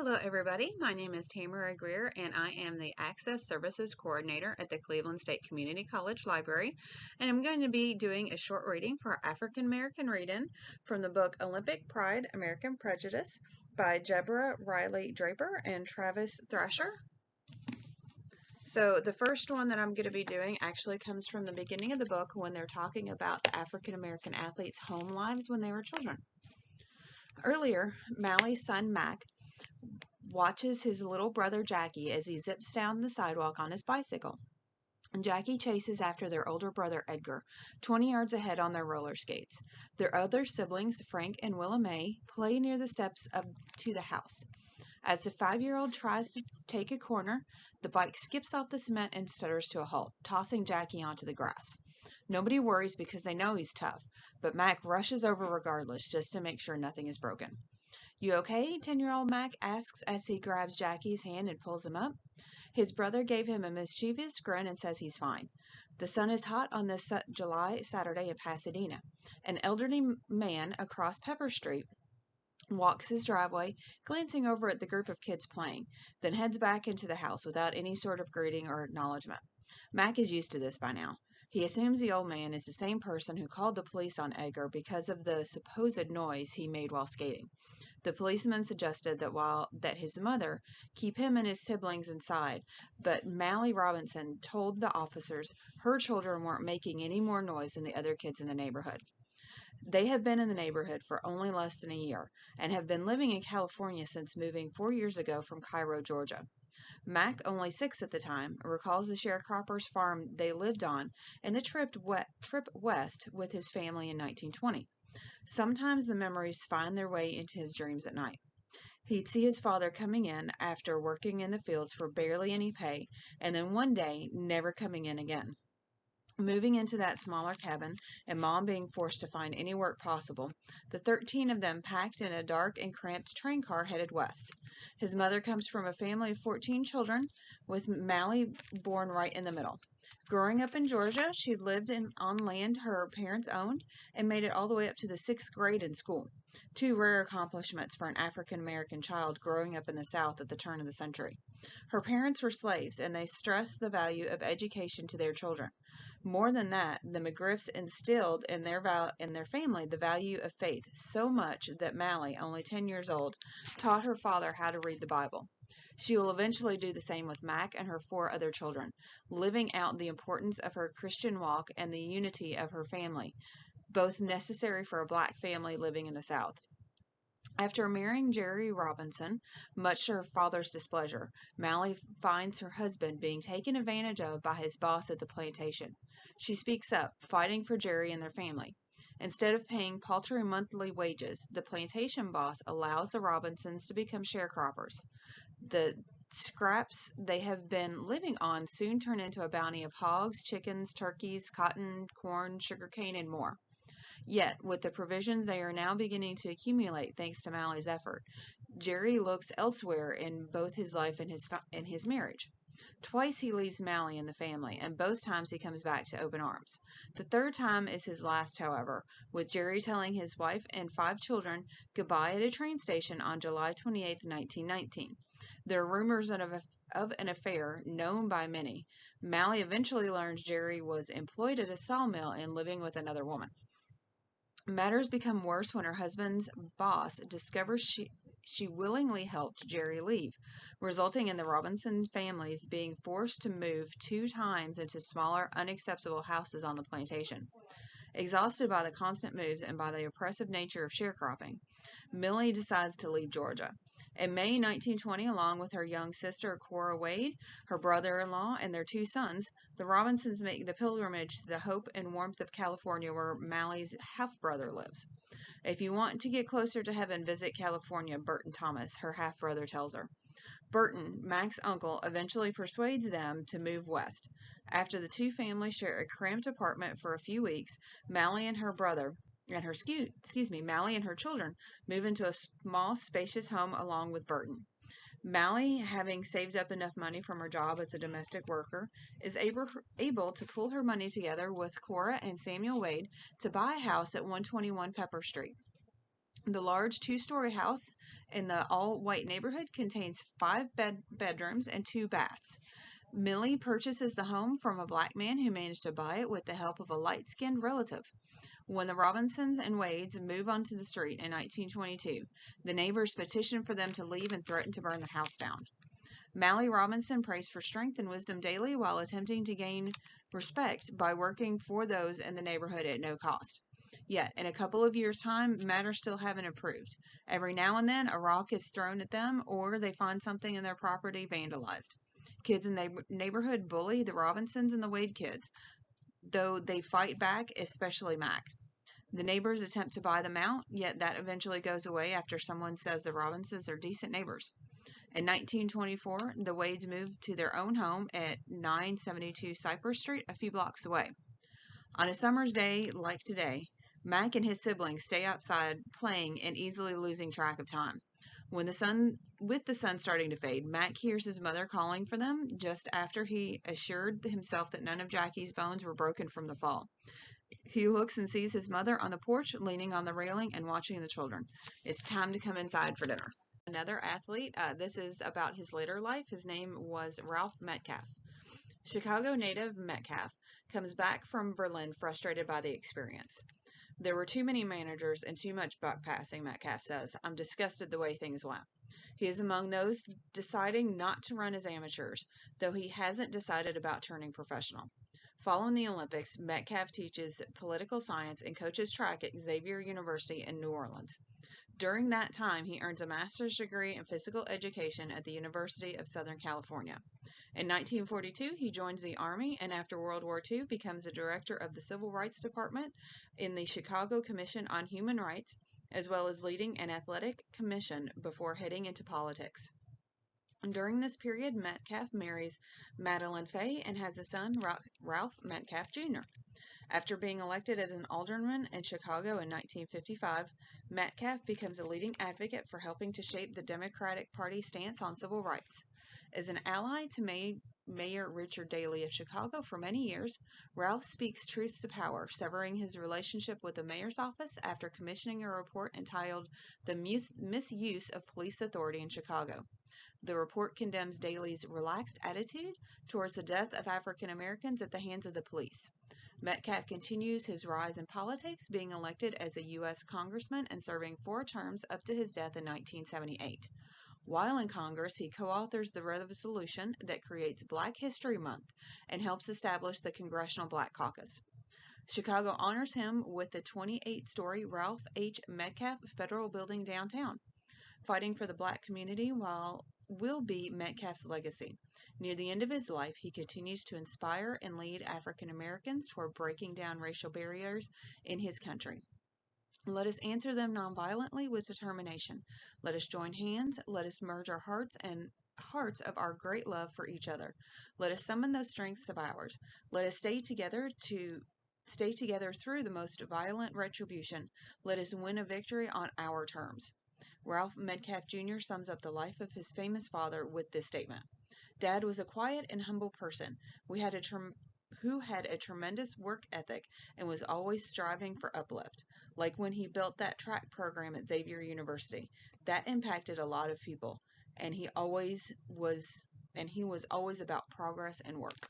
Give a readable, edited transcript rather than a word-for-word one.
Hello, everybody. My name is Tamara Greer, and I am the Access Services Coordinator at the Cleveland State Community College Library. And I'm going to be doing a short reading for our African American read-in from the book Olympic Pride, American Prejudice by Deborah Riley Draper and Travis Thrasher. So the first one that I'm going to be doing actually comes from the beginning of the book when they're talking about the African American athletes' home lives when they were children. Earlier, Mally's son Mac watches his little brother Jackie as he zips down the sidewalk on his bicycle. Jackie chases after their older brother Edgar, 20 yards ahead on their roller skates. Their other siblings, Frank and Willa Mae, play near the steps up to the house. As the 5-year-old tries to take a corner, the bike skips off the cement and stutters to a halt, tossing Jackie onto the grass. Nobody worries because they know he's tough, but Mac rushes over regardless just to make sure nothing is broken. "You okay?" 10-year-old Mac asks as he grabs Jackie's hand and pulls him up. His brother gave him a mischievous grin and says he's fine. The sun is hot on this July Saturday in Pasadena. An elderly man across Pepper Street walks his driveway, glancing over at the group of kids playing, then heads back into the house without any sort of greeting or acknowledgement. Mac is used to this by now. He assumes the old man is the same person who called the police on Edgar because of the supposed noise he made while skating. The policeman suggested that his mother keep him and his siblings inside, but Mally Robinson told the officers her children weren't making any more noise than the other kids in the neighborhood. They have been in the neighborhood for only less than a year and have been living in California since moving 4 years ago from Cairo, Georgia. Mac, only 6 at the time, recalls the sharecroppers' farm they lived on and the trip west with his family in 1920. Sometimes the memories find their way into his dreams at night. He'd see his father coming in after working in the fields for barely any pay, and then one day never coming in again. Moving into that smaller cabin, and Mom being forced to find any work possible, the 13 of them packed in a dark and cramped train car headed west. His mother comes from a family of 14 children, with Mally born right in the middle. Growing up in Georgia, she lived on land her parents owned and made it all the way up to the 6th grade in school. 2 rare accomplishments for an African American child growing up in the South at the turn of the century. Her parents were slaves, and they stressed the value of education to their children. More than that, the McGriffs instilled in their family the value of faith so much that Mally, only 10 years old, taught her father how to read the Bible. She will eventually do the same with Mac and her 4 other children, living out the importance of her Christian walk and the unity of her family, both necessary for a black family living in the South. After marrying Jerry Robinson, much to her father's displeasure, Mally finds her husband being taken advantage of by his boss at the plantation. She speaks up, fighting for Jerry and their family. Instead of paying paltry monthly wages, the plantation boss allows the Robinsons to become sharecroppers. The scraps they have been living on soon turn into a bounty of hogs, chickens, turkeys, cotton, corn, sugarcane, and more. Yet, with the provisions they are now beginning to accumulate thanks to Mally's effort, Jerry looks elsewhere in both his life and his marriage. Twice he leaves Mally and the family, and both times he comes back to open arms. The third time is his last, however, with Jerry telling his wife and 5 children goodbye at a train station on July 28, 1919. There are rumors of an affair known by many. Mally eventually learns Jerry was employed at a sawmill and living with another woman. Matters become worse when her husband's boss discovers she willingly helped Jerry leave, resulting in the Robinson families being forced to move 2 times into smaller, unacceptable houses on the plantation. Exhausted by the constant moves and by the oppressive nature of sharecropping, Millie decides to leave Georgia. In May 1920, along with her young sister Cora Wade, her brother-in-law, and their 2 sons, the Robinsons make the pilgrimage to the hope and warmth of California where Mally's half-brother lives. "If you want to get closer to heaven, visit California," Burton Thomas, her half-brother, tells her. Burton, Mac's uncle, eventually persuades them to move west. After the 2 families share a cramped apartment for a few weeks, Mally and her children move into a small, spacious home along with Burton. Mally, having saved up enough money from her job as a domestic worker, is able to pull her money together with Cora and Samuel Wade to buy a house at 121 Pepper Street. The large two-story house in the all-white neighborhood contains 5 bedrooms and 2 baths. Millie purchases the home from a black man who managed to buy it with the help of a light-skinned relative. When the Robinsons and Wades move onto the street in 1922, the neighbors petition for them to leave and threaten to burn the house down. Mally Robinson prays for strength and wisdom daily while attempting to gain respect by working for those in the neighborhood at no cost. Yet, in a couple of years' time, matters still haven't improved. Every now and then, a rock is thrown at them or they find something in their property vandalized. Kids in the neighborhood bully the Robinsons and the Wade kids, though they fight back, especially Mac. The neighbors attempt to buy them out, yet that eventually goes away after someone says the Robinsons are decent neighbors. In 1924, the Wades moved to their own home at 972 Cypress Street, a few blocks away. On a summer's day like today, Mac and his siblings stay outside playing and easily losing track of time. With the sun starting to fade, Mac hears his mother calling for them just after he assured himself that none of Jackie's bones were broken from the fall. He looks and sees his mother on the porch, leaning on the railing and watching the children. It's time to come inside for dinner. Another athlete, this is about his later life. His name was Ralph Metcalfe. Chicago native Metcalfe comes back from Berlin frustrated by the experience. There were too many managers and too much buck passing, Metcalfe says. I'm disgusted the way things went. He is among those deciding not to run as amateurs, though he hasn't decided about turning professional. Following the Olympics, Metcalfe teaches political science and coaches track at Xavier University in New Orleans. During that time, he earns a master's degree in physical education at the University of Southern California. In 1942, he joins the Army and after World War II becomes a director of the Civil Rights Department in the Chicago Commission on Human Rights, as well as leading an athletic commission before heading into politics. During this period, Metcalfe marries Madeline Fay and has a son, Ralph Metcalfe Jr. After being elected as an alderman in Chicago in 1955, Metcalfe becomes a leading advocate for helping to shape the Democratic Party stance on civil rights. As an ally to Mayor Richard Daley of Chicago for many years, Ralph speaks truth to power, severing his relationship with the mayor's office after commissioning a report entitled The Misuse of Police Authority in Chicago. The report condemns Daley's relaxed attitude towards the death of African Americans at the hands of the police. Metcalfe continues his rise in politics, being elected as a U.S. congressman and serving 4 terms up to his death in 1978. While in Congress, he co-authors the resolution that creates Black History Month and helps establish the Congressional Black Caucus. Chicago honors him with the 28-story Ralph H. Metcalfe Federal Building downtown. Fighting for the black community will be Metcalfe's legacy. Near the end of his life, he continues to inspire and lead African Americans toward breaking down racial barriers in his country. Let us answer them nonviolently with determination. Let us join hands. Let us merge our hearts and hearts of our great love for each other. Let us summon those strengths of ours. Let us stay together through the most violent retribution. Let us win a victory on our terms. Ralph Metcalfe Jr. sums up the life of his famous father with this statement. Dad was a quiet and humble person who had a tremendous work ethic and was always striving for uplift. Like when he built that track program at Xavier University. That impacted a lot of people, and he was always about progress and work.